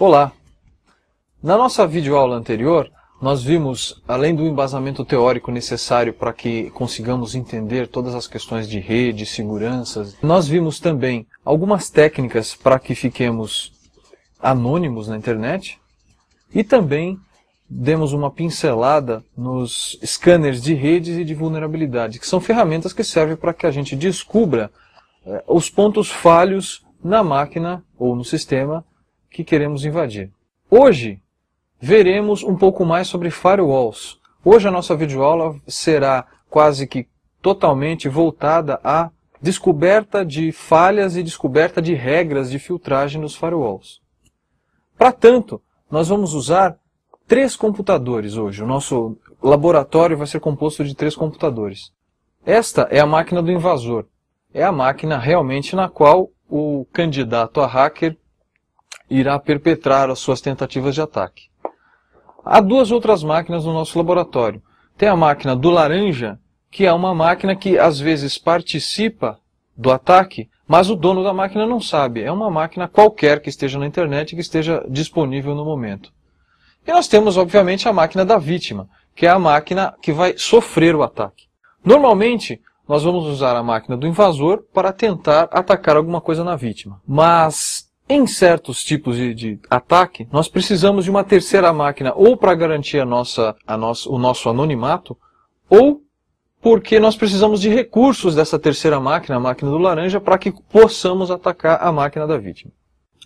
Olá! Na nossa videoaula anterior, nós vimos, além do embasamento teórico necessário para que consigamos entender todas as questões de rede, seguranças, nós vimos também algumas técnicas para que fiquemos anônimos na internet e também demos uma pincelada nos scanners de redes e de vulnerabilidade, que são ferramentas que servem para que a gente descubra os pontos falhos na máquina ou no sistema que queremos invadir. Hoje, veremos um pouco mais sobre firewalls. Hoje a nossa videoaula será quase que totalmente voltada à descoberta de falhas e descoberta de regras de filtragem nos firewalls. Para tanto, nós vamos usar 3 computadores hoje. O nosso laboratório vai ser composto de 3 computadores. Esta é a máquina do invasor. É a máquina realmente na qual o candidato a hacker irá perpetrar as suas tentativas de ataque. Há 2 outras máquinas no nosso laboratório. Tem a máquina do laranja, que é uma máquina que às vezes participa do ataque, mas o dono da máquina não sabe. É uma máquina qualquer que esteja na internet e que esteja disponível no momento. E nós temos, obviamente, a máquina da vítima, que é a máquina que vai sofrer o ataque. Normalmente, nós vamos usar a máquina do invasor para tentar atacar alguma coisa na vítima. Mas, em certos tipos de ataque, nós precisamos de uma terceira máquina, ou para garantir o nosso anonimato, ou porque nós precisamos de recursos dessa terceira máquina, a máquina do laranja, para que possamos atacar a máquina da vítima.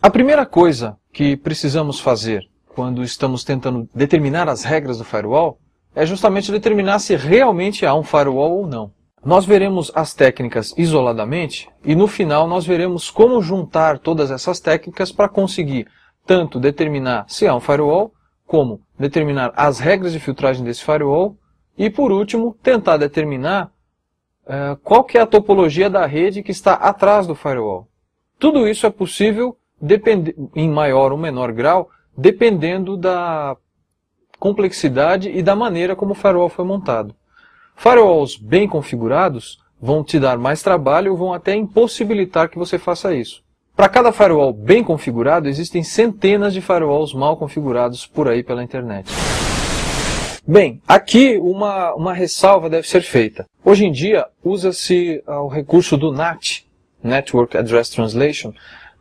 A primeira coisa que precisamos fazer quando estamos tentando determinar as regras do firewall, é justamente determinar se realmente há um firewall ou não. Nós veremos as técnicas isoladamente e no final nós veremos como juntar todas essas técnicas para conseguir tanto determinar se há um firewall, como determinar as regras de filtragem desse firewall e, por último, tentar determinar qual que é a topologia da rede que está atrás do firewall. Tudo isso é possível em maior ou menor grau, dependendo da complexidade e da maneira como o firewall foi montado. Firewalls bem configurados vão te dar mais trabalho ou vão até impossibilitar que você faça isso. Para cada firewall bem configurado, existem centenas de firewalls mal configurados por aí pela internet. Bem, aqui uma ressalva deve ser feita. Hoje em dia, usa-se o recurso do NAT, Network Address Translation,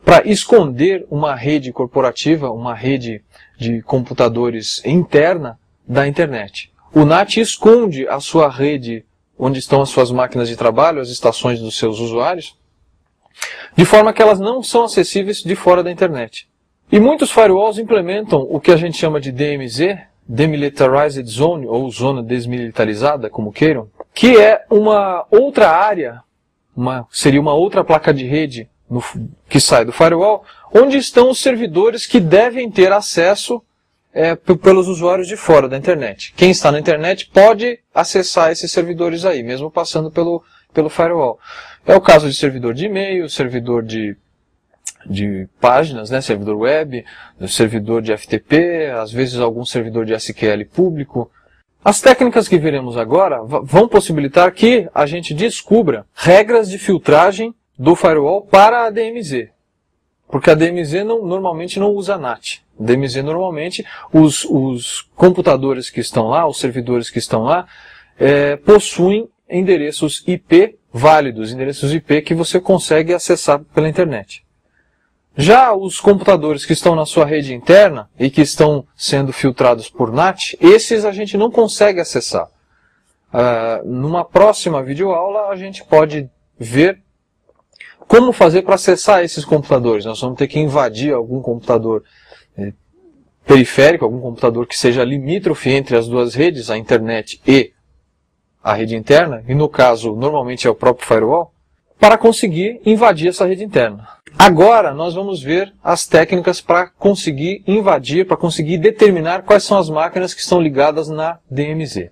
para esconder uma rede corporativa, uma rede de computadores interna da internet. O NAT esconde a sua rede, onde estão as suas máquinas de trabalho, as estações dos seus usuários, de forma que elas não são acessíveis de fora da internet. E muitos firewalls implementam o que a gente chama de DMZ, Demilitarized Zone, ou zona desmilitarizada, como queiram, que é uma outra área, seria uma outra placa de rede que sai do firewall, onde estão os servidores que devem ter acesso pelos usuários de fora da internet. Quem está na internet pode acessar esses servidores aí, mesmo passando pelo firewall. É o caso de servidor de e-mail, servidor de páginas, né, servidor web, servidor de FTP, às vezes algum servidor de SQL público. As técnicas que veremos agora vão possibilitar que a gente descubra regras de filtragem do firewall para a DMZ. Porque a DMZ normalmente não usa NAT. A DMZ normalmente, os computadores que estão lá, os servidores que estão lá, possuem endereços IP válidos, endereços IP que você consegue acessar pela internet. Já os computadores que estão na sua rede interna e que estão sendo filtrados por NAT, esses a gente não consegue acessar. Numa próxima videoaula a gente pode ver como fazer para acessar esses computadores. Nós vamos ter que invadir algum computador periférico, algum computador que seja limítrofe entre as duas redes, a internet e a rede interna, e no caso normalmente é o próprio firewall, para conseguir invadir essa rede interna. Agora nós vamos ver as técnicas para conseguir invadir, para conseguir determinar quais são as máquinas que estão ligadas na DMZ.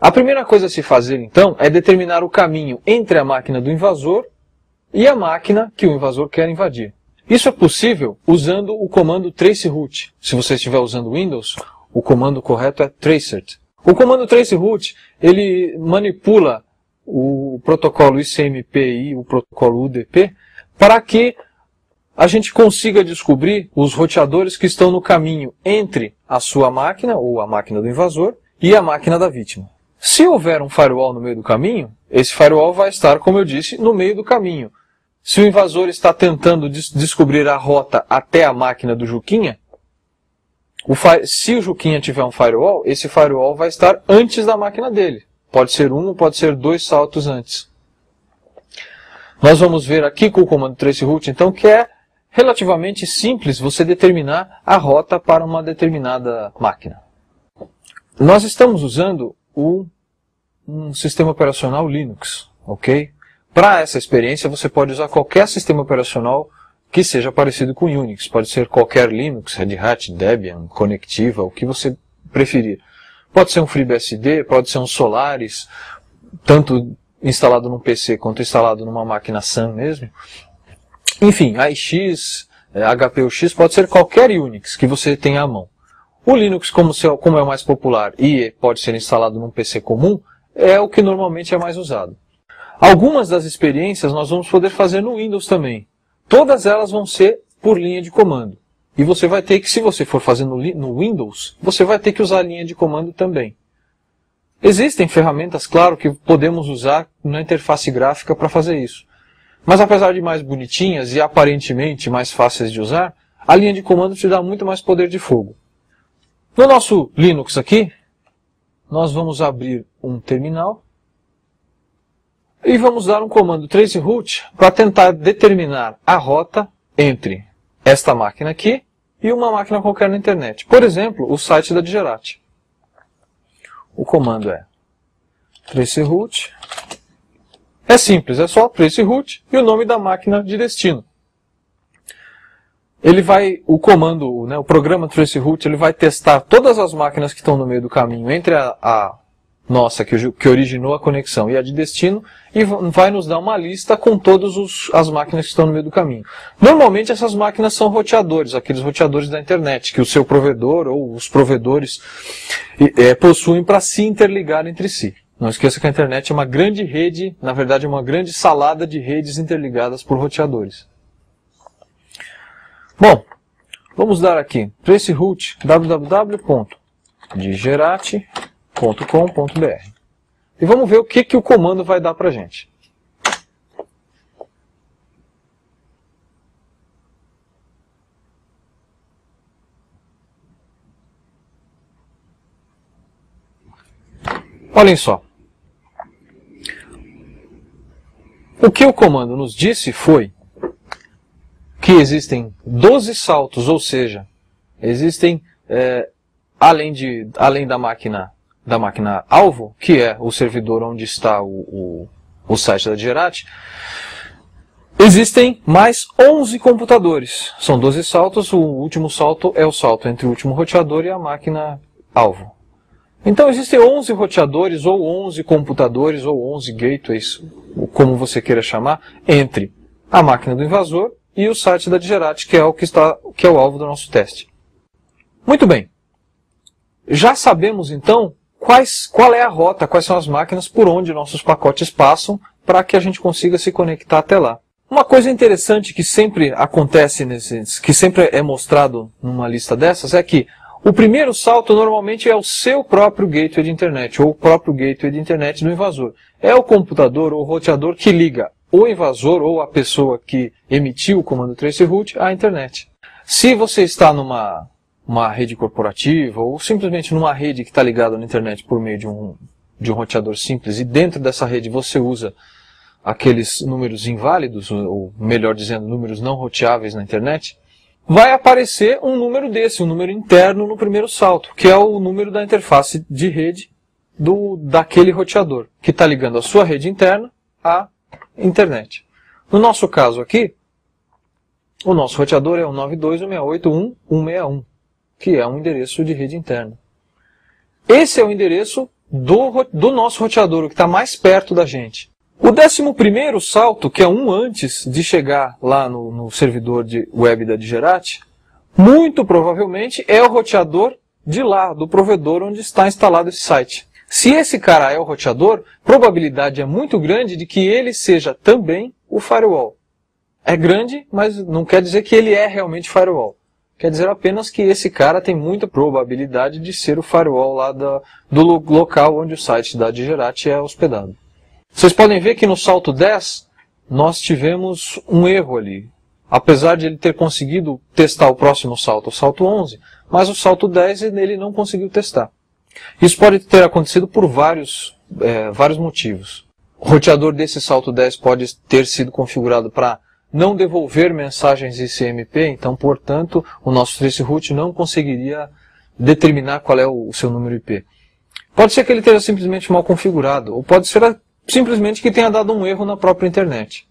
A primeira coisa a se fazer então é determinar o caminho entre a máquina do invasor e a máquina que o invasor quer invadir. Isso é possível usando o comando traceroute. Se você estiver usando Windows, o comando correto é tracert. O comando traceroute, ele manipula o protocolo ICMP e o protocolo UDP para que a gente consiga descobrir os roteadores que estão no caminho entre a sua máquina, ou a máquina do invasor, e a máquina da vítima. Se houver um firewall no meio do caminho, esse firewall vai estar, como eu disse, no meio do caminho. Se o invasor está tentando descobrir a rota até a máquina do Juquinha, se o Juquinha tiver um firewall, esse firewall vai estar antes da máquina dele. Pode ser um ou pode ser 2 saltos antes. Nós vamos ver aqui com o comando traceroute, então, que é relativamente simples você determinar a rota para uma determinada máquina. Nós estamos usando um sistema operacional Linux, ok? Para essa experiência você pode usar qualquer sistema operacional que seja parecido com Unix. Pode ser qualquer Linux, Red Hat, Debian, Conectiva, o que você preferir. Pode ser um FreeBSD, pode ser um Solaris, tanto instalado num PC quanto instalado numa máquina SAN mesmo. Enfim, AIX, HPUX, pode ser qualquer Unix que você tenha à mão. O Linux, como é o mais popular e pode ser instalado num PC comum, é o que normalmente é mais usado. Algumas das experiências nós vamos poder fazer no Windows também. Todas elas vão ser por linha de comando. E você vai ter que, se você for fazer no Windows, você vai ter que usar a linha de comando também. Existem ferramentas, claro, que podemos usar na interface gráfica para fazer isso. Mas apesar de mais bonitinhas e aparentemente mais fáceis de usar, a linha de comando te dá muito mais poder de fogo. No nosso Linux aqui, nós vamos abrir um terminal e vamos dar um comando traceroute para tentar determinar a rota entre esta máquina aqui e uma máquina qualquer na internet. Por exemplo, o site da Digerati. O comando é traceroute. É simples, é só traceroute e o nome da máquina de destino. O comando, o programa traceroute, ele vai testar todas as máquinas que estão no meio do caminho entre a nossa, que originou a conexão, e a de destino, e vai nos dar uma lista com todas as máquinas que estão no meio do caminho. Normalmente essas máquinas são roteadores, aqueles roteadores da internet, que o seu provedor ou os provedores possuem para se interligar entre si. Não esqueça que a internet é uma grande rede, na verdade é uma grande salada de redes interligadas por roteadores. Bom, vamos dar aqui traceroute www.digerati.com.br e vamos ver o que o comando vai dar para a gente. Olhem só. O que o comando nos disse foi que existem 12 saltos, ou seja, existem, além da máquina alvo, que é o servidor onde está o site da Digerati, existem mais 11 computadores. São 12 saltos, o último salto é o salto entre o último roteador e a máquina alvo. Então existem 11 roteadores, ou 11 computadores, ou 11 gateways, como você queira chamar, entre a máquina do invasor e o site da Digerati, que é o alvo do nosso teste. Muito bem. Já sabemos então qual é a rota, quais são as máquinas por onde nossos pacotes passam para que a gente consiga se conectar até lá. Uma coisa interessante que sempre acontece, que sempre é mostrado numa lista dessas, é que o primeiro salto normalmente é o seu próprio gateway de internet, ou o próprio gateway de internet do invasor. É o computador ou o roteador que liga o invasor ou a pessoa que emitiu o comando traceroute à internet. Se você está numa rede corporativa ou simplesmente numa rede que está ligada na internet por meio de um roteador simples e dentro dessa rede você usa aqueles números inválidos, ou melhor dizendo, números não roteáveis na internet, vai aparecer um número desse, um número interno no primeiro salto, que é o número da interface de rede daquele roteador, que está ligando a sua rede interna à internet. No nosso caso aqui, o nosso roteador é o 92.168.1.161, que é um endereço de rede interna. Esse é o endereço do nosso roteador, o que está mais perto da gente. O 11º salto, que é um antes de chegar lá no servidor de web da Digerati, muito provavelmente é o roteador de lá, do provedor onde está instalado esse site. Se esse cara é o roteador, probabilidade é muito grande de que ele seja também o firewall. é grande, mas não quer dizer que ele é realmente firewall. Quer dizer apenas que esse cara tem muita probabilidade de ser o firewall lá do local onde o site da Digerati é hospedado. Vocês podem ver que no salto 10 nós tivemos um erro ali. Apesar de ele ter conseguido testar o próximo salto, o salto 11, mas o salto 10 ele não conseguiu testar. Isso pode ter acontecido por vários motivos. O roteador desse salto 10 pode ter sido configurado para não devolver mensagens ICMP, então, portanto, o nosso traceroute não conseguiria determinar qual é o seu número IP. Pode ser que ele esteja simplesmente mal configurado, ou pode ser simplesmente que tenha dado um erro na própria internet.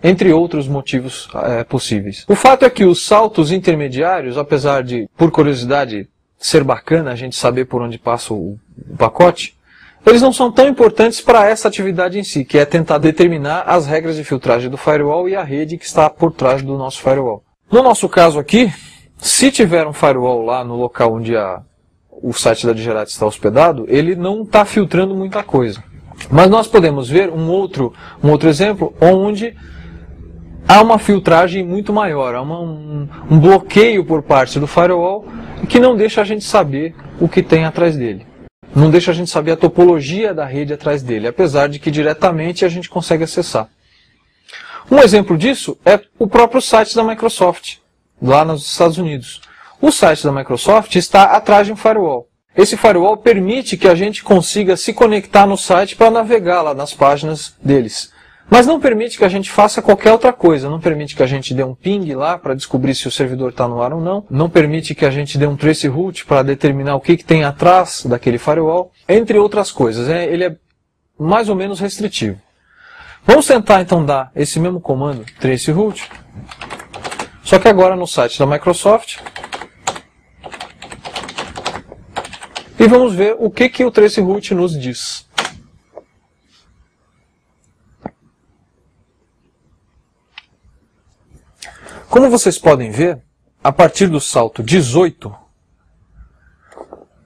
Entre outros motivos possíveis. O fato é que os saltos intermediários, apesar de, por curiosidade, ser bacana a gente saber por onde passa o pacote, eles não são tão importantes para essa atividade em si, que é tentar determinar as regras de filtragem do firewall e a rede que está por trás do nosso firewall. No nosso caso aqui, se tiver um firewall lá no local onde o site da Digerati está hospedado, ele não está filtrando muita coisa. Mas nós podemos ver um outro exemplo onde há uma filtragem muito maior, há um bloqueio por parte do firewall que não deixa a gente saber o que tem atrás dele. Não deixa a gente saber a topologia da rede atrás dele, apesar de que diretamente a gente consegue acessar. Um exemplo disso é o próprio site da Microsoft, lá nos Estados Unidos. O site da Microsoft está atrás de um firewall. Esse firewall permite que a gente consiga se conectar no site para navegar lá nas páginas deles. Mas não permite que a gente faça qualquer outra coisa. Não permite que a gente dê um ping lá para descobrir se o servidor está no ar ou não. Não permite que a gente dê um traceroute para determinar o que tem atrás daquele firewall. Entre outras coisas. Ele é mais ou menos restritivo. Vamos tentar então dar esse mesmo comando, traceroute. Só que agora no site da Microsoft. E vamos ver o que o traceroute nos diz. Como vocês podem ver, a partir do salto 18,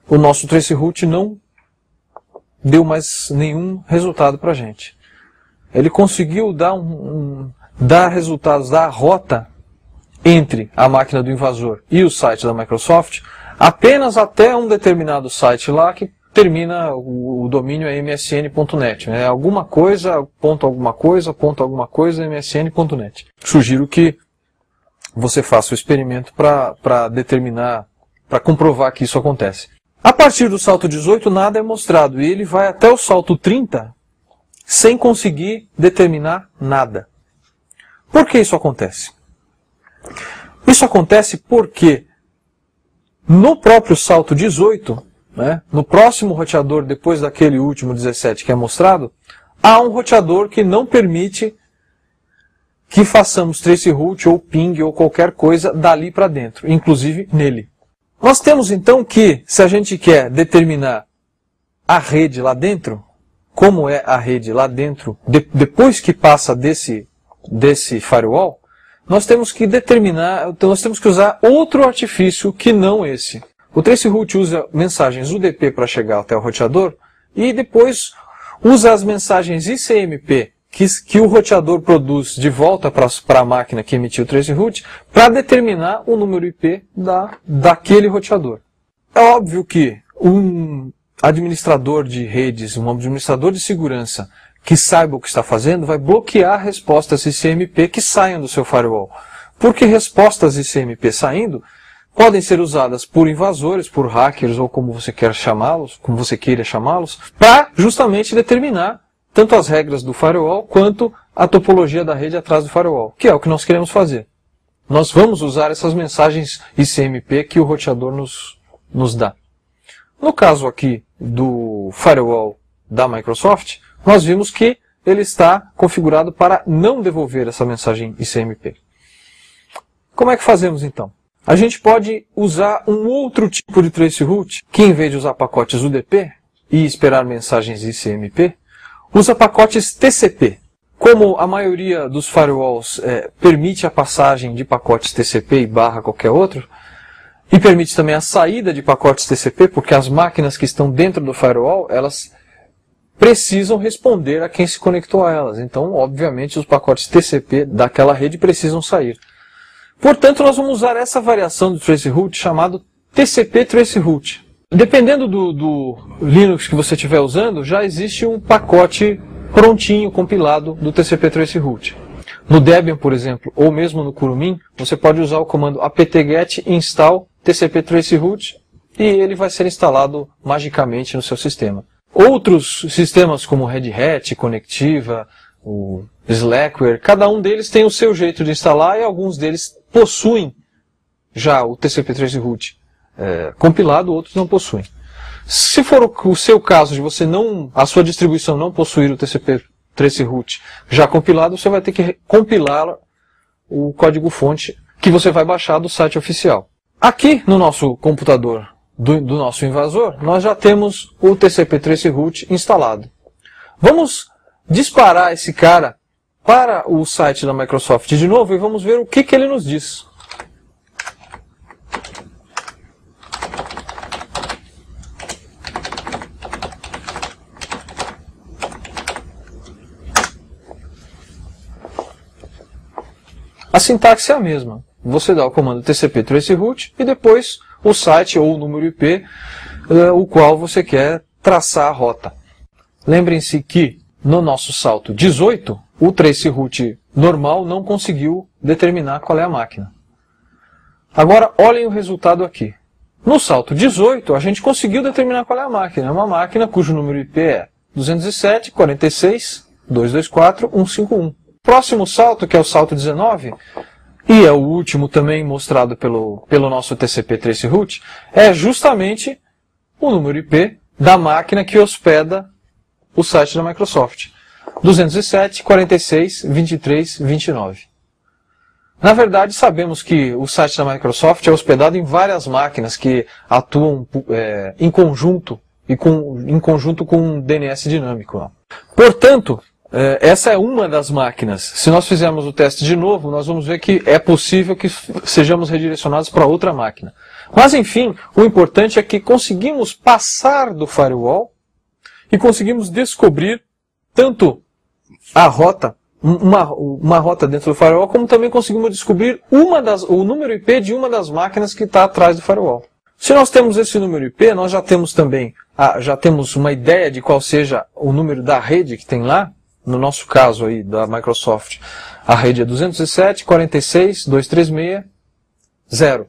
o nosso traceroute não deu mais nenhum resultado para a gente. Ele conseguiu dar resultados da rota entre a máquina do invasor e o site da Microsoft, apenas até um determinado site lá que termina, o domínio é msn.net. Alguma coisa, ponto alguma coisa, msn.net. Sugiro que você faça o experimento para determinar, para comprovar que isso acontece. A partir do salto 18, nada é mostrado, e ele vai até o salto 30 sem conseguir determinar nada. Por que isso acontece? Isso acontece porque no próprio salto 18, no próximo roteador depois daquele último 17 que é mostrado, há um roteador que não permite que façamos traceroute ou ping ou qualquer coisa dali para dentro, inclusive nele. Nós temos então que, se a gente quer determinar a rede lá dentro, como é a rede lá dentro, depois que passa desse firewall, nós temos que usar outro artifício que não esse. O traceroute usa mensagens UDP para chegar até o roteador e depois usa as mensagens ICMP que o roteador produz de volta para a máquina que emitiu o traceroute para determinar o número IP daquele roteador. É óbvio que um administrador de redes, um administrador de segurança que saiba o que está fazendo vai bloquear respostas ICMP que saiam do seu firewall. Porque respostas ICMP saindo podem ser usadas por invasores, por hackers ou como você queira chamá-los, para justamente determinar tanto as regras do firewall quanto a topologia da rede atrás do firewall, que é o que nós queremos fazer. Nós vamos usar essas mensagens ICMP que o roteador nos dá. No caso aqui do firewall da Microsoft, nós vimos que ele está configurado para não devolver essa mensagem ICMP. Como é que fazemos então? A gente pode usar um outro tipo de traceroute, que em vez de usar pacotes UDP e esperar mensagens ICMP, usa pacotes TCP. Como a maioria dos firewalls permite a passagem de pacotes TCP e barra qualquer outro, e permite também a saída de pacotes TCP, porque as máquinas que estão dentro do firewall, elas precisam responder a quem se conectou a elas. Então, obviamente, os pacotes TCP daquela rede precisam sair. Portanto, nós vamos usar essa variação do traceroute chamado TCP traceroute. Dependendo do Linux que você estiver usando, já existe um pacote prontinho, compilado do TCP traceroute. No Debian, por exemplo, ou mesmo no Kurumin, você pode usar o comando apt-get install TCP traceroute e ele vai ser instalado magicamente no seu sistema. Outros sistemas como Red Hat, Conectiva, o Slackware, cada um deles tem o seu jeito de instalar e alguns deles possuem já o TCP traceroute compilado, outros não possuem. Se for o seu caso de a sua distribuição não possuir o TCP traceroute já compilado, você vai ter que compilar o código-fonte que você vai baixar do site oficial. Aqui no nosso computador do nosso invasor, nós já temos o TCP traceroute instalado. Vamos disparar esse cara para o site da Microsoft de novo e vamos ver o que ele nos diz. A sintaxe é a mesma. Você dá o comando TCP traceroute e depois o site ou o número IP, o qual você quer traçar a rota. Lembrem-se que no nosso salto 18, o traceroute normal não conseguiu determinar qual é a máquina. Agora, olhem o resultado aqui. No salto 18, a gente conseguiu determinar qual é a máquina. É uma máquina cujo número IP é 207.46.224.151. Próximo salto, que é o salto 19, e é o último também mostrado pelo nosso TCP traceroute, é justamente o número IP da máquina que hospeda o site da Microsoft. 207.46.23.29. Na verdade, sabemos que o site da Microsoft é hospedado em várias máquinas que atuam em conjunto em conjunto com um DNS dinâmico. Portanto, essa é uma das máquinas. Se nós fizermos o teste de novo, nós vamos ver que é possível que sejamos redirecionados para outra máquina. Mas, enfim, o importante é que conseguimos passar do firewall e conseguimos descobrir tanto a rota, uma rota dentro do firewall, como também conseguimos descobrir o número IP de uma das máquinas que está atrás do firewall. Se nós temos esse número IP, nós já temos também uma ideia de qual seja o número da rede que tem lá. No nosso caso aí da Microsoft, a rede é 207.46.236.0.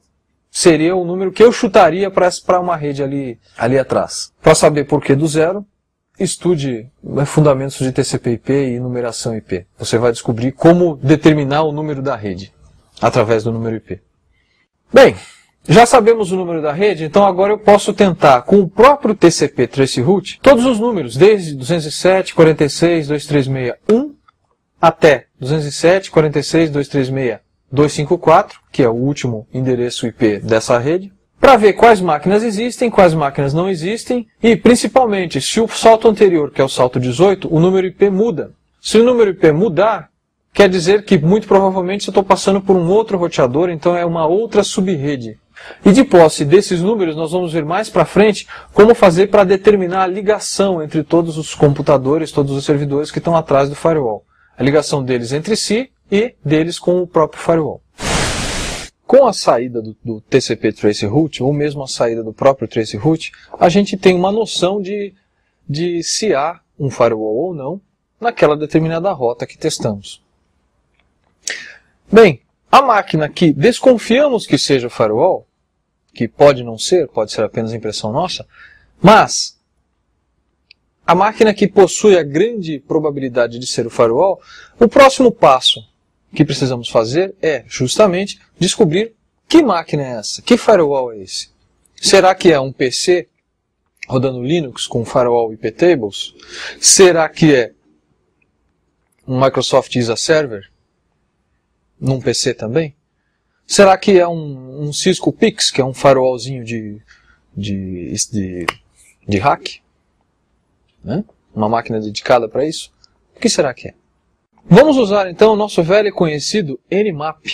Seria o número que eu chutaria para uma rede ali atrás. Para saber por que do zero, estude fundamentos de TCP/IP e numeração IP. Você vai descobrir como determinar o número da rede através do número IP. Bem, já sabemos o número da rede, então agora eu posso tentar, com o próprio TCP traceroute, todos os números, desde 207.46.236.1 até 207.46.236.254, que é o último endereço IP dessa rede, para ver quais máquinas existem, quais máquinas não existem, e principalmente, se o salto anterior, que é o salto 18, o número IP muda. Se o número IP mudar, quer dizer que muito provavelmente eu estou passando por um outro roteador, então é uma outra subrede. E de posse desses números, nós vamos ver mais para frente como fazer para determinar a ligação entre todos os computadores, todos os servidores que estão atrás do firewall. A ligação deles entre si e deles com o próprio firewall. Com a saída do TCP traceroute, ou mesmo a saída do próprio traceroute, a gente tem uma noção de se há um firewall ou não naquela determinada rota que testamos. Bem, a máquina que desconfiamos que seja firewall, que pode não ser, pode ser apenas impressão nossa, mas a máquina que possui a grande probabilidade de ser o firewall, o próximo passo que precisamos fazer é justamente descobrir que máquina é essa, que firewall é esse. Será que é um PC rodando Linux com firewall IP tables? Será que é um Microsoft ISA Server num PC também? Será que é um Cisco Pix, que é um firewallzinho de hack? Né? Uma máquina dedicada para isso? O que será que é? Vamos usar então o nosso velho e conhecido Nmap.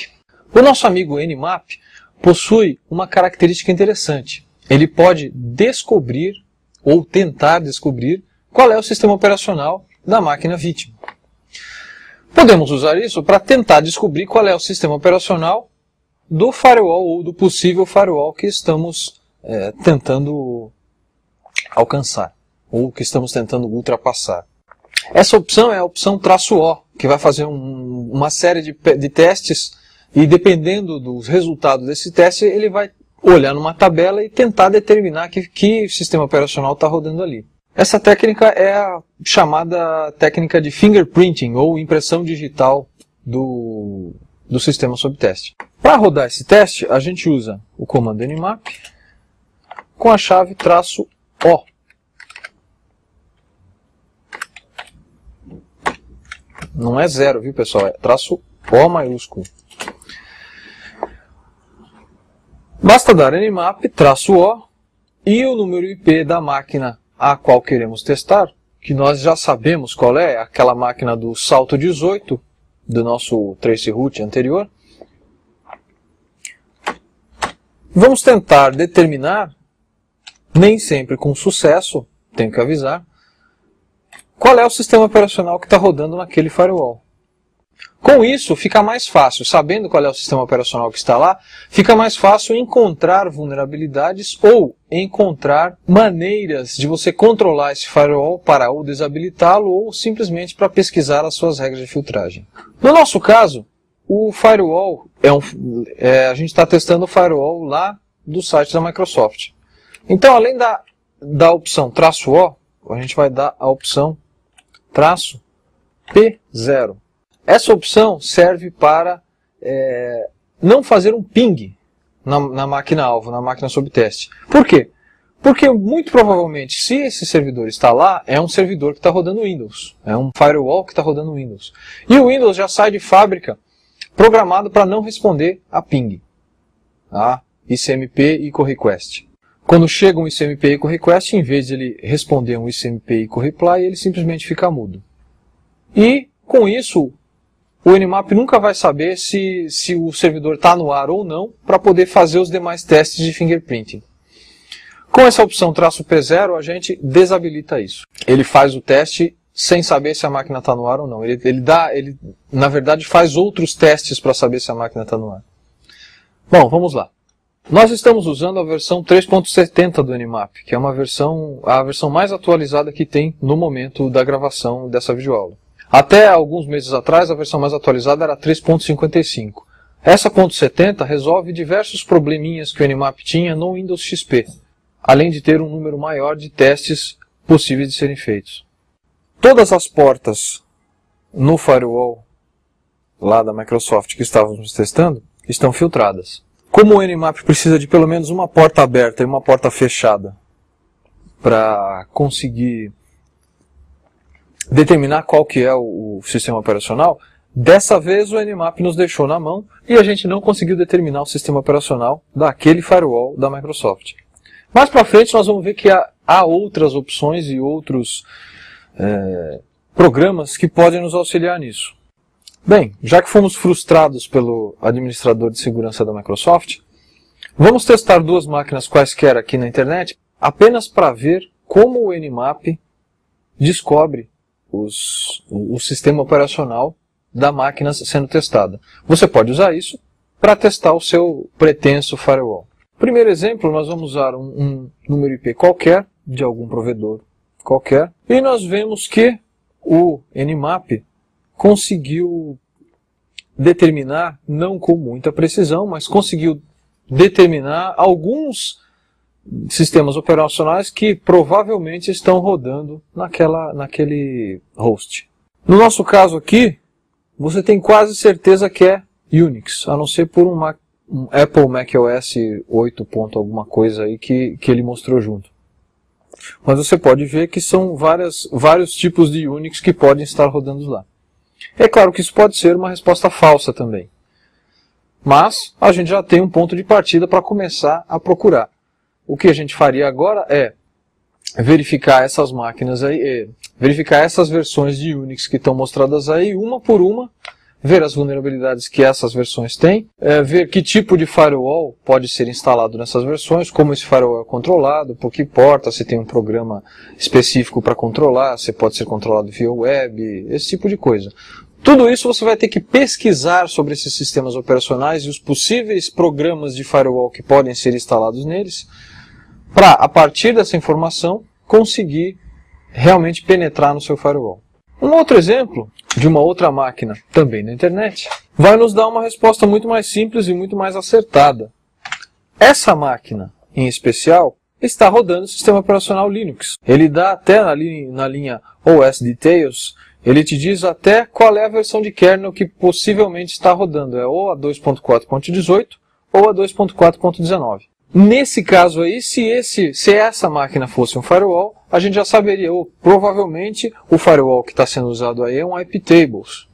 O nosso amigo Nmap possui uma característica interessante. Ele pode descobrir ou tentar descobrir qual é o sistema operacional da máquina vítima. Podemos usar isso para tentar descobrir qual é o sistema operacional do firewall ou do possível firewall que estamos tentando alcançar, ou que estamos tentando ultrapassar. Essa opção é a opção "-O", que vai fazer uma série de testes, e dependendo dos resultados desse teste, ele vai olhar numa tabela e tentar determinar que sistema operacional está rodando ali. Essa técnica é a chamada técnica de fingerprinting, ou impressão digital do sistema sob teste. Para rodar esse teste, a gente usa o comando nmap com a chave "-O". Não é 0, viu, pessoal? É "-O" maiúsculo. Basta dar nmap "-O" e o número IP da máquina a qual queremos testar, que nós já sabemos qual é, aquela máquina do salto 18 do nosso traceroute anterior. Vamos tentar determinar, nem sempre com sucesso, tenho que avisar, qual é o sistema operacional que está rodando naquele firewall. Com isso, fica mais fácil, sabendo qual é o sistema operacional que está lá, fica mais fácil encontrar vulnerabilidades ou encontrar maneiras de você controlar esse firewall para ou desabilitá-lo ou simplesmente para pesquisar as suas regras de filtragem. No nosso caso, o firewall a gente está testando o firewall lá do site da Microsoft. Então, além da opção "-O", a gente vai dar a opção "-P0". Essa opção serve para não fazer um ping na máquina-alvo, na máquina sob teste. Por quê? Porque muito provavelmente, se esse servidor está lá, é um servidor que está rodando Windows. É um firewall que está rodando Windows. E o Windows já sai de fábrica programado para não responder a ping, a ICMP e echo request. Quando chega um ICMP e echo request, em vez de ele responder um ICMP e echo reply, ele simplesmente fica mudo. E, com isso, o nmap nunca vai saber se o servidor está no ar ou não para poder fazer os demais testes de fingerprinting. Com essa opção "-P0", a gente desabilita isso. Ele faz o teste sem saber se a máquina está no ar ou não. Ele, na verdade, faz outros testes para saber se a máquina está no ar. Bom, vamos lá. Nós estamos usando a versão 3.70 do nmap, que é a versão mais atualizada que tem no momento da gravação dessa videoaula. Até alguns meses atrás, a versão mais atualizada era 3.55. Essa .70 resolve diversos probleminhas que o nmap tinha no Windows XP, além de ter um número maior de testes possíveis de serem feitos. Todas as portas no firewall lá da Microsoft que estávamos testando estão filtradas. Como o nmap precisa de pelo menos uma porta aberta e uma porta fechada para conseguir determinar qual que é o sistema operacional, dessa vez o nmap nos deixou na mão e a gente não conseguiu determinar o sistema operacional daquele firewall da Microsoft. Mais para frente nós vamos ver que há outras opções e outros programas que podem nos auxiliar nisso. Bem, já que fomos frustrados pelo administrador de segurança da Microsoft, vamos testar duas máquinas quaisquer aqui na internet apenas para ver como o nmap descobre o sistema operacional da máquina sendo testada. Você pode usar isso para testar o seu pretenso firewall. Primeiro exemplo, nós vamos usar um número IP qualquer, de algum provedor qualquer, e nós vemos que o nmap conseguiu determinar, não com muita precisão, mas conseguiu determinar alguns sistemas operacionais que provavelmente estão rodando naquele host. No nosso caso aqui, você tem quase certeza que é Unix, a não ser por um Apple macOS 8. Alguma coisa aí que ele mostrou junto. Mas você pode ver que são vários tipos de Unix que podem estar rodando lá. É claro que isso pode ser uma resposta falsa também. Mas a gente já tem um ponto de partida para começar a procurar. O que a gente faria agora é verificar essas máquinas aí, verificar essas versões de Unix que estão mostradas aí, uma por uma, ver as vulnerabilidades que essas versões têm, ver que tipo de firewall pode ser instalado nessas versões, como esse firewall é controlado, por que porta, se tem um programa específico para controlar, se pode ser controlado via web, esse tipo de coisa. Tudo isso você vai ter que pesquisar sobre esses sistemas operacionais e os possíveis programas de firewall que podem ser instalados neles, para, a partir dessa informação, conseguir realmente penetrar no seu firewall. Um outro exemplo de uma outra máquina, também na internet, vai nos dar uma resposta muito mais simples e muito mais acertada. Essa máquina, em especial, está rodando o sistema operacional Linux. Ele dá até na linha OS Details, ele te diz até qual é a versão de kernel que possivelmente está rodando. É ou a 2.4.18 ou a 2.4.19. Nesse caso aí, se essa máquina fosse um firewall, a gente já saberia, ou provavelmente o firewall que está sendo usado aí é um iptables.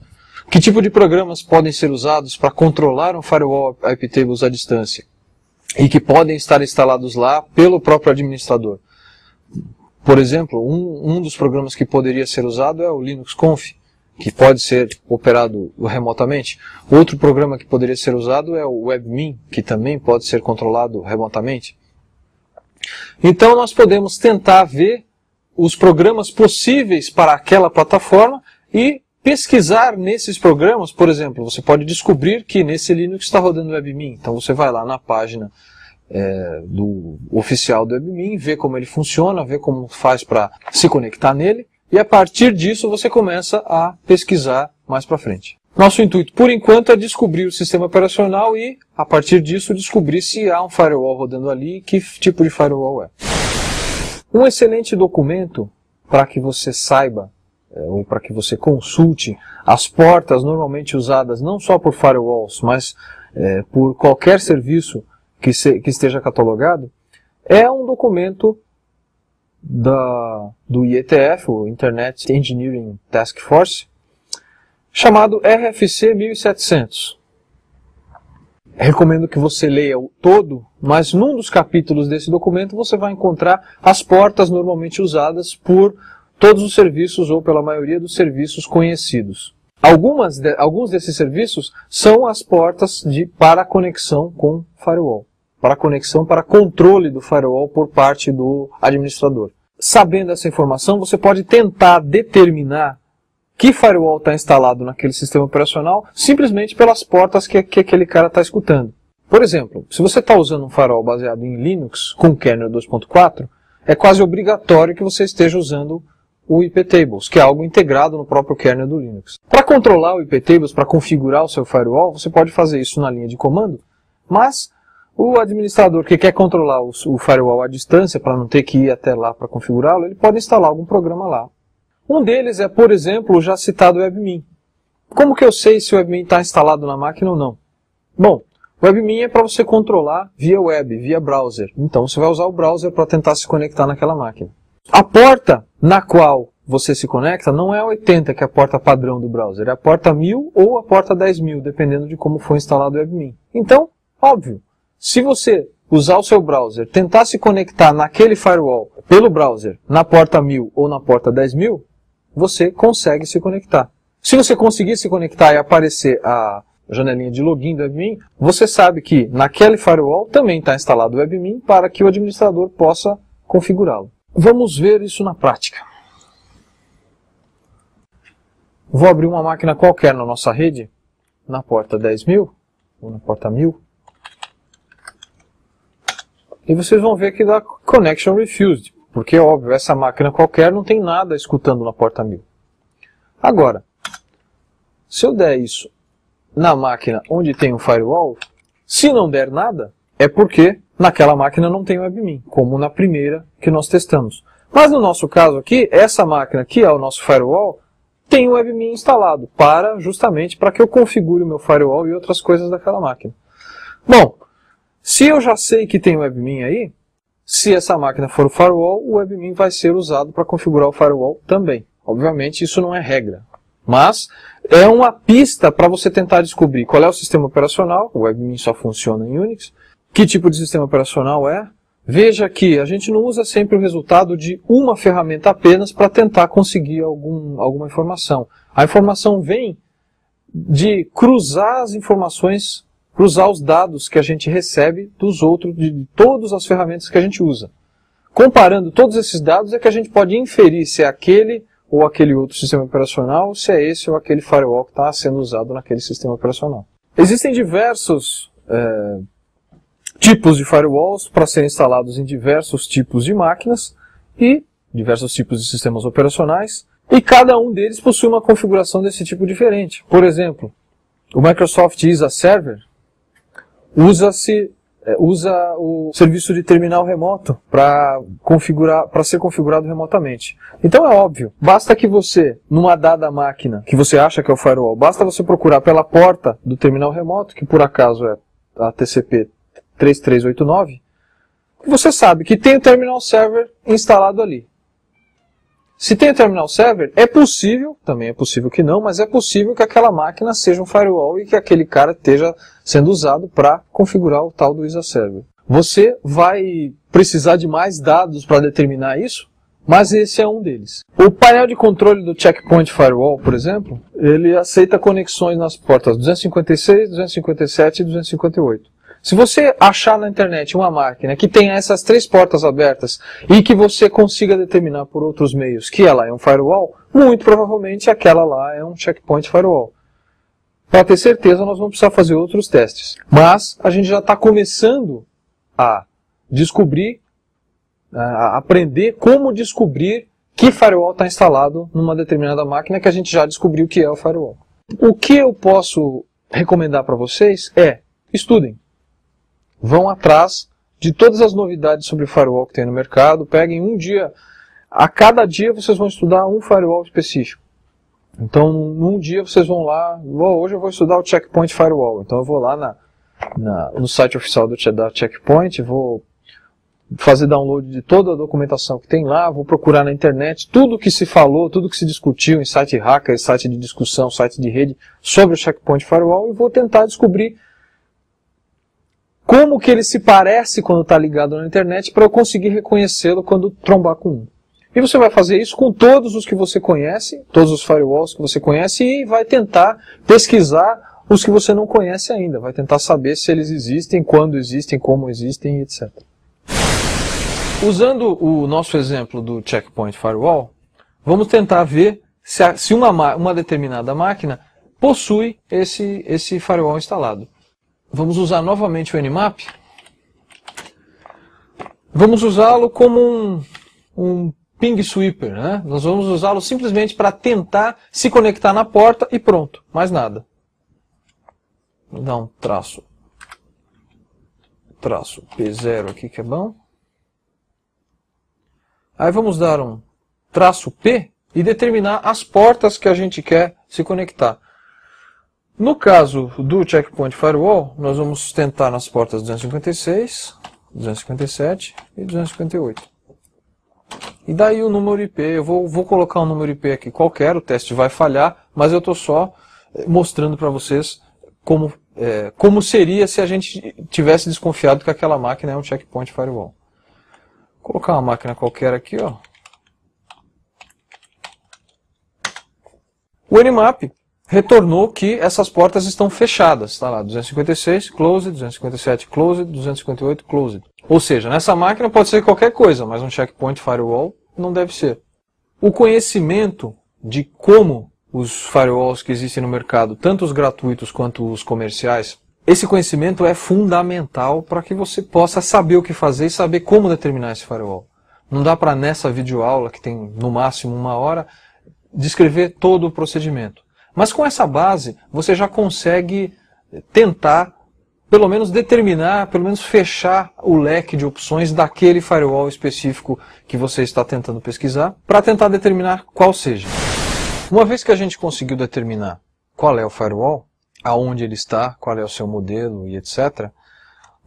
Que tipo de programas podem ser usados para controlar um firewall iptables à distância? E que podem estar instalados lá pelo próprio administrador. Por exemplo, um dos programas que poderia ser usado é o Linux Conf, que pode ser operado remotamente. Outro programa que poderia ser usado é o WebMin, que também pode ser controlado remotamente. Então nós podemos tentar ver os programas possíveis para aquela plataforma e pesquisar nesses programas. Por exemplo, você pode descobrir que nesse Linux está rodando o WebMin. Então você vai lá na página do oficial do WebMin, vê como ele funciona, vê como faz para se conectar nele, e a partir disso você começa a pesquisar mais para frente. Nosso intuito, por enquanto, é descobrir o sistema operacional e, a partir disso, descobrir se há um firewall rodando ali e que tipo de firewall é. Um excelente documento para que você saiba, ou para que você consulte as portas normalmente usadas não só por firewalls, mas por qualquer serviço que esteja catalogado, é um documento do IETF, o Internet Engineering Task Force, chamado RFC 1700. Recomendo que você leia o todo, mas num dos capítulos desse documento você vai encontrar as portas normalmente usadas por todos os serviços ou pela maioria dos serviços conhecidos. Alguns desses serviços são as portas para conexão com firewall, para conexão para controle do firewall por parte do administrador. Sabendo essa informação, você pode tentar determinar que firewall está instalado naquele sistema operacional simplesmente pelas portas que aquele cara está escutando. Por exemplo, se você está usando um firewall baseado em Linux com kernel 2.4, é quase obrigatório que você esteja usando o iptables, que é algo integrado no próprio kernel do Linux. Para controlar o iptables, para configurar o seu firewall, você pode fazer isso na linha de comando, mas o administrador que quer controlar o firewall à distância, para não ter que ir até lá para configurá-lo, ele pode instalar algum programa lá. Um deles é, por exemplo, o já citado WebMin. Como que eu sei se o WebMin está instalado na máquina ou não? Bom, o WebMin é para você controlar via web, via browser. Então você vai usar o browser para tentar se conectar naquela máquina. A porta na qual você se conecta não é a 80, que é a porta padrão do browser. É a porta 1000 ou a porta 10.000, dependendo de como foi instalado o WebMin. Então, óbvio, se você usar o seu browser, tentar se conectar naquele firewall pelo browser, na porta 1000 ou na porta 10.000, você consegue se conectar. Se você conseguir se conectar e aparecer a janelinha de login do WebMin, você sabe que naquele firewall também está instalado o WebMin para que o administrador possa configurá-lo. Vamos ver isso na prática. Vou abrir uma máquina qualquer na nossa rede, na porta 10.000 ou na porta 1000. E vocês vão ver que dá Connection Refused, porque, óbvio, essa máquina qualquer não tem nada escutando na porta 1000. Agora, se eu der isso na máquina onde tem um firewall, se não der nada, é porque naquela máquina não tem WebMin, como na primeira que nós testamos. Mas no nosso caso aqui, essa máquina que é o nosso firewall, tem o WebMin instalado, justamente para que eu configure o meu firewall e outras coisas daquela máquina. Bom, se eu já sei que tem o WebMin aí, se essa máquina for o firewall, o WebMin vai ser usado para configurar o firewall também. Obviamente isso não é regra, mas é uma pista para você tentar descobrir qual é o sistema operacional. O WebMin só funciona em Unix. Que tipo de sistema operacional é? Veja que a gente não usa sempre o resultado de uma ferramenta apenas para tentar conseguir alguma informação. A informação vem de cruzar as informações, cruzar os dados que a gente recebe dos outros, de todas as ferramentas que a gente usa. Comparando todos esses dados é que a gente pode inferir se é aquele ou aquele outro sistema operacional, se é esse ou aquele firewall que está sendo usado naquele sistema operacional. Existem diversos tipos de firewalls para serem instalados em diversos tipos de máquinas e diversos tipos de sistemas operacionais, e cada um deles possui uma configuração desse tipo diferente. Por exemplo, o Microsoft ISA Server usa o serviço de terminal remoto para ser configurado remotamente. Então é óbvio, basta que você, numa dada máquina que você acha que é o firewall, basta você procurar pela porta do terminal remoto, que por acaso é a TCP 3389, e você sabe que tem o terminal server instalado ali. Se tem o terminal server, é possível, também é possível que não, mas é possível que aquela máquina seja um firewall e que aquele cara esteja sendo usado para configurar o tal do ISA Server. Você vai precisar de mais dados para determinar isso, mas esse é um deles. O painel de controle do Checkpoint Firewall, por exemplo, ele aceita conexões nas portas 256, 257 e 258. Se você achar na internet uma máquina que tenha essas três portas abertas e que você consiga determinar por outros meios que ela é um firewall, muito provavelmente aquela lá é um checkpoint firewall. Para ter certeza, nós vamos precisar fazer outros testes. Mas a gente já está começando a descobrir, a aprender como descobrir que firewall está instalado numa determinada máquina que a gente já descobriu que é o firewall. O que eu posso recomendar para vocês é, estudem. Vão atrás de todas as novidades sobre firewall que tem no mercado, peguem um dia, a cada dia vocês vão estudar um firewall específico. Então, num dia vocês vão lá, hoje eu vou estudar o Checkpoint Firewall, então eu vou lá no site oficial da Checkpoint, vou fazer download de toda a documentação que tem lá, vou procurar na internet tudo que se falou, tudo que se discutiu em site hacker, site de discussão, site de rede sobre o Checkpoint Firewall e vou tentar descobrir como que ele se parece quando está ligado na internet para eu conseguir reconhecê-lo quando trombar com um. E você vai fazer isso com todos os que você conhece, todos os firewalls que você conhece e vai tentar pesquisar os que você não conhece ainda. Vai tentar saber se eles existem, quando existem, como existem, etc. Usando o nosso exemplo do Checkpoint Firewall, vamos tentar ver se uma determinada máquina possui esse firewall instalado. Vamos usar novamente o Nmap. Vamos usá-lo como um ping sweeper, né? Nós vamos usá-lo simplesmente para tentar se conectar na porta e pronto, mais nada. Vou dar um traço P0 aqui que é bom. Aí vamos dar um traço P e determinar as portas que a gente quer se conectar. No caso do Checkpoint Firewall, nós vamos tentar nas portas 256, 257 e 258. E daí o número IP, eu vou colocar um número IP aqui qualquer, o teste vai falhar, mas eu estou só mostrando para vocês como seria se a gente tivesse desconfiado que aquela máquina é um Checkpoint Firewall. Vou colocar uma máquina qualquer aqui, ó. O Nmap retornou que essas portas estão fechadas. Está lá, 256, closed, 257, closed, 258, closed. Ou seja, nessa máquina pode ser qualquer coisa, mas um Checkpoint Firewall não deve ser. O conhecimento de como os firewalls que existem no mercado, tanto os gratuitos quanto os comerciais, esse conhecimento é fundamental para que você possa saber o que fazer e saber como determinar esse firewall. Não dá para nessa videoaula, que tem no máximo 1 hora, descrever todo o procedimento. Mas com essa base, você já consegue tentar, pelo menos determinar, pelo menos fechar o leque de opções daquele firewall específico que você está tentando pesquisar, para tentar determinar qual seja. Uma vez que a gente conseguiu determinar qual é o firewall, aonde ele está, qual é o seu modelo e etc.,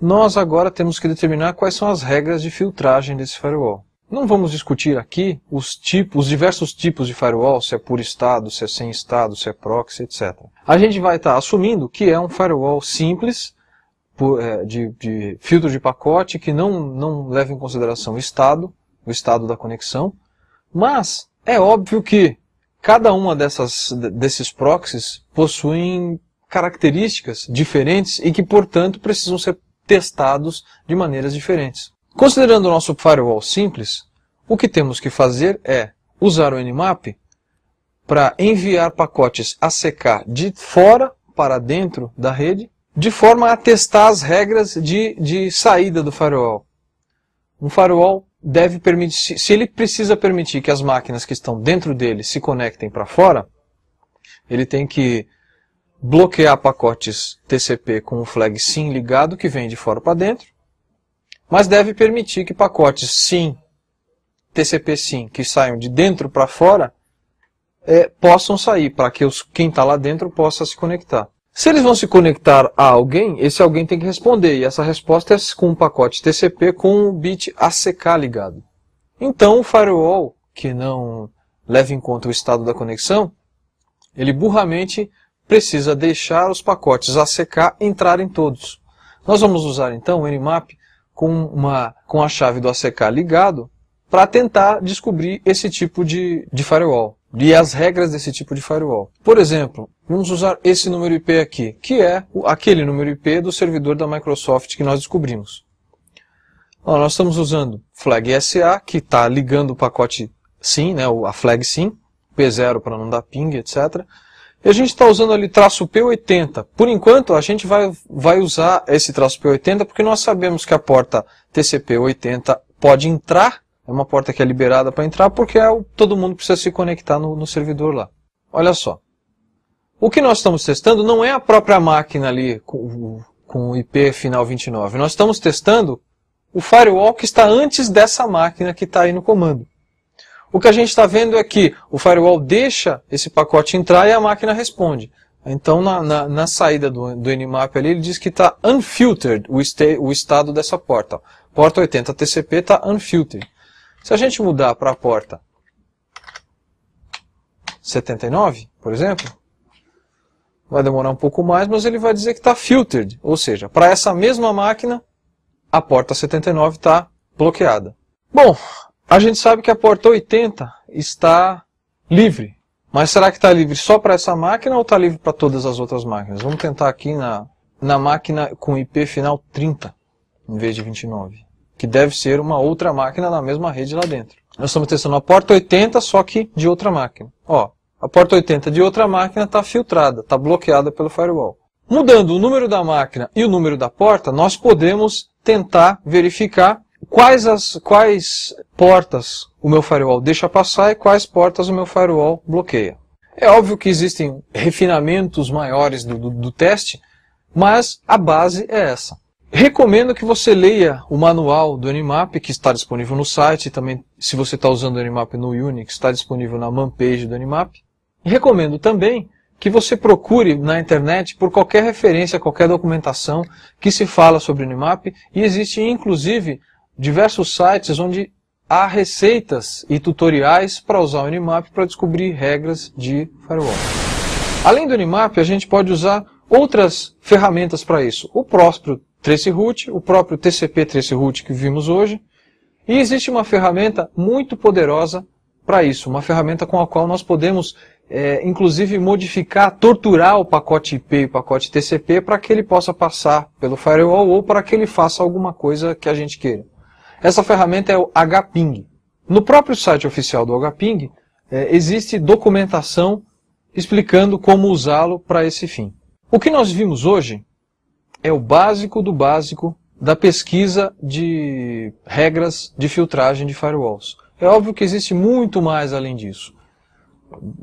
nós agora temos que determinar quais são as regras de filtragem desse firewall. Não vamos discutir aqui os diversos tipos de firewall, se é por estado, se é sem estado, se é proxy, etc. A gente vai estar assumindo que é um firewall simples, de filtro de pacote, que não leva em consideração o estado da conexão, mas é óbvio que cada uma desses proxies possuem características diferentes e que, portanto, precisam ser testados de maneiras diferentes. Considerando o nosso firewall simples, o que temos que fazer é usar o Nmap para enviar pacotes ACK de fora para dentro da rede, de forma a testar as regras de saída do firewall. Um firewall deve permitir, se ele precisa permitir que as máquinas que estão dentro dele se conectem para fora, ele tem que bloquear pacotes TCP com o flag SYN ligado que vem de fora para dentro, mas deve permitir que pacotes SYN, TCP SYN, que saiam de dentro para fora, possam sair, para que quem está lá dentro possa se conectar. Se eles vão se conectar a alguém, esse alguém tem que responder, e essa resposta é com um pacote TCP com o bit ACK ligado. Então o firewall, que não leva em conta o estado da conexão, ele burramente precisa deixar os pacotes ACK entrarem todos. Nós vamos usar então o Nmap com a chave do ACK ligado para tentar descobrir esse tipo de firewall e as regras desse tipo de firewall. Por exemplo, vamos usar esse número IP aqui, que é aquele número IP do servidor da Microsoft que nós descobrimos. Nós estamos usando flag SA, que está ligando o pacote SYN, né, a flag SYN, P0 para não dar ping, etc. E a gente está usando ali traço P80. Por enquanto, a gente vai usar esse traço P80 porque nós sabemos que a porta TCP80 pode entrar. É uma porta que é liberada para entrar porque todo mundo precisa se conectar no servidor lá. Olha só. O que nós estamos testando não é a própria máquina ali com o IP final 29. Nós estamos testando o firewall que está antes dessa máquina que está aí no comando. O que a gente está vendo é que o firewall deixa esse pacote entrar e a máquina responde. Então, na saída do Nmap ali, ele diz que está unfiltered o estado dessa porta. Porta 80 TCP está unfiltered. Se a gente mudar para a porta 79, por exemplo, vai demorar um pouco mais, mas ele vai dizer que está filtered. Ou seja, para essa mesma máquina, a porta 79 está bloqueada. Bom, a gente sabe que a porta 80 está livre. Mas será que está livre só para essa máquina ou está livre para todas as outras máquinas? Vamos tentar aqui na máquina com IP final 30, em vez de 29. Que deve ser uma outra máquina na mesma rede lá dentro. Nós estamos testando a porta 80, só que de outra máquina. A porta 80 de outra máquina está filtrada, está bloqueada pelo firewall. Mudando o número da máquina e o número da porta, nós podemos tentar verificar quais portas o meu firewall deixa passar e quais portas o meu firewall bloqueia. É óbvio que existem refinamentos maiores do teste, mas a base é essa. Recomendo que você leia o manual do Nmap, que está disponível no site, e também, se você está usando o Nmap no Unix, está disponível na manpage do Nmap. E recomendo também que você procure na internet por qualquer referência, qualquer documentação que se fala sobre o Nmap, e existe inclusive diversos sites onde há receitas e tutoriais para usar o Nmap para descobrir regras de firewall. Além do Nmap, a gente pode usar outras ferramentas para isso. O próprio Traceroute, o próprio TCP Traceroute que vimos hoje. E existe uma ferramenta muito poderosa para isso. Uma ferramenta com a qual nós podemos, inclusive, modificar, torturar o pacote IP e o pacote TCP para que ele possa passar pelo firewall ou para que ele faça alguma coisa que a gente queira. Essa ferramenta é o HPing. No próprio site oficial do HPing, existe documentação explicando como usá-lo para esse fim. O que nós vimos hoje é o básico do básico da pesquisa de regras de filtragem de firewalls. É óbvio que existe muito mais além disso.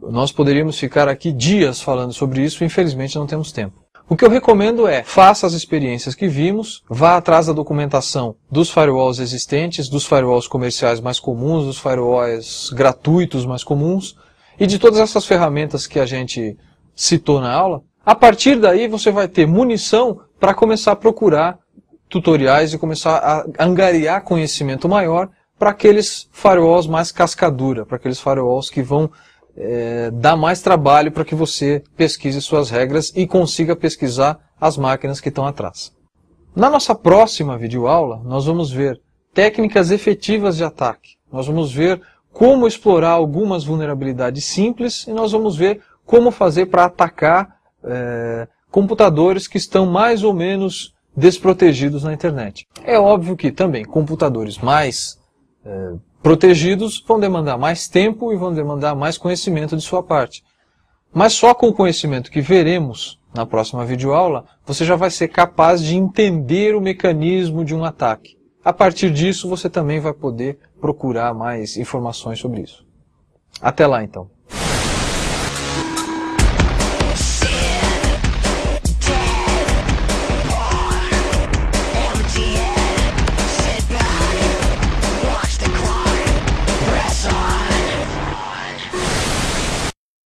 Nós poderíamos ficar aqui dias falando sobre isso, infelizmente não temos tempo. O que eu recomendo é, faça as experiências que vimos, vá atrás da documentação dos firewalls existentes, dos firewalls comerciais mais comuns, dos firewalls gratuitos mais comuns, e de todas essas ferramentas que a gente citou na aula. A partir daí você vai ter munição para começar a procurar tutoriais e começar a angariar conhecimento maior para aqueles firewalls mais cascadura, para aqueles firewalls que vão dar mais trabalho para que você pesquise suas regras e consiga pesquisar as máquinas que estão atrás. Na nossa próxima videoaula, nós vamos ver técnicas efetivas de ataque. Nós vamos ver como explorar algumas vulnerabilidades simples e nós vamos ver como fazer para atacar computadores que estão mais ou menos desprotegidos na internet. É óbvio que também computadores mais protegidos vão demandar mais tempo e vão demandar mais conhecimento de sua parte. Mas só com o conhecimento que veremos na próxima videoaula, você já vai ser capaz de entender o mecanismo de um ataque. A partir disso, você também vai poder procurar mais informações sobre isso. Até lá, então.